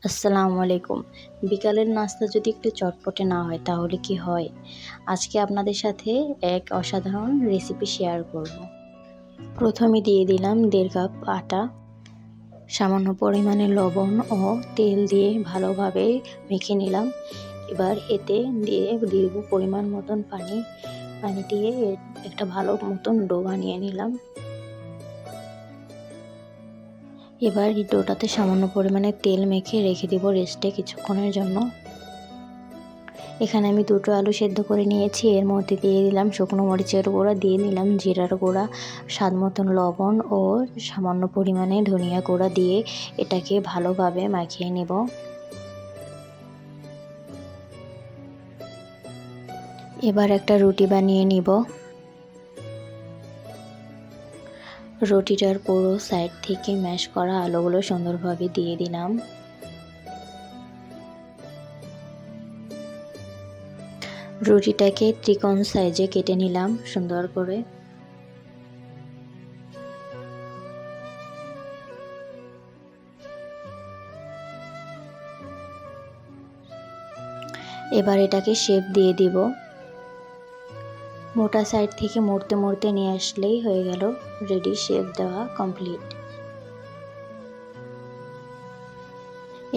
আসসালামু আলাইকুম। বিকালের নাস্তা যদি একটু চটপটে না হয় তাহলে কি হয়? আজকে আপনাদের সাথে এক অসাধারণ রেসিপি শেয়ার করব। প্রথমে দিয়ে দিলাম 1.5 কাপ আটা, সামান্য পরিমাণে লবণ ও তেল দিয়ে ভালোভাবে মেখে নিলাম। এবার এতে দিয়ে দিব পরিমাণ মতন পানি। পানি দিয়ে একটা ভালো মতন ডো বানিয়ে নিলাম। এবার এই ডোটাতে সামান্য পরিমাণে তেল মেখে রেখে দিব রেস্টে কিছুক্ষণের জন্য। এখানে আমি 2টো আলু সেদ্ধ করে নিয়েছি। এর মধ্যে দিয়ে দিলাম শুকনো মরিচের গুঁড়া, দিয়ে দিলাম জিরার গুঁড়া, স্বাদ মতন লবণ ও সামান্য পরিমাণে ধনিয়া গুঁড়া দিয়ে এটাকে ভালোভাবে মাখিয়ে নেব। এবার একটা রুটি বানিয়ে নিব। রুটিটার পুরো সাইড থেকে ম্যাশ করা আলুগুলো সুন্দরভাবে দিয়ে দিলাম। রুটিটাকে ত্রিকোণ সাইজে কেটে নিলাম সুন্দর করে। এবার এটাকে শেপ দিয়ে দিব। মোটা সাইড থেকে মুড়তে মুড়তে নিয়ে আসলেই হয়ে গেল রেডি, শেপ দেওয়া কমপ্লিট।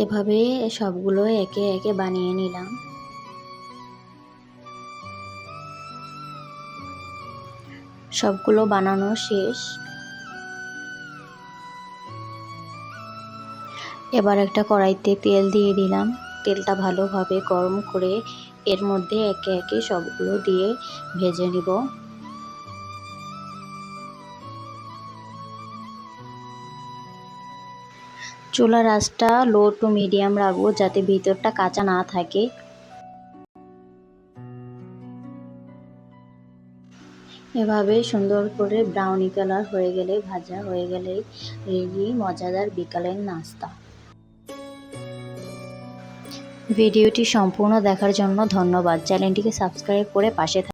এভাবে সবগুলো একে একে বানিয়ে নিলাম। সবগুলো বানানো শেষ। এবার একটা কড়াইতে তেল দিয়ে দিলাম। তেলটা ভালোভাবে গরম করে এর মধ্যে একে একে সবগুলো দিয়ে ভেজে নিব। চুলার আঁচটা লো টু মিডিয়াম রাখবো যাতে ভিতরটা কাঁচা না থাকে। এভাবে সুন্দর করে ব্রাউনি কালার হয়ে গেলে, ভাজা হয়ে গেলেই রেডি মজাদার বিকালের নাস্তা। ভিডিওটি সম্পূর্ণ দেখার জন্য ধন্যবাদ। চ্যানেলটিকে সাবস্ক্রাইব করে পাশে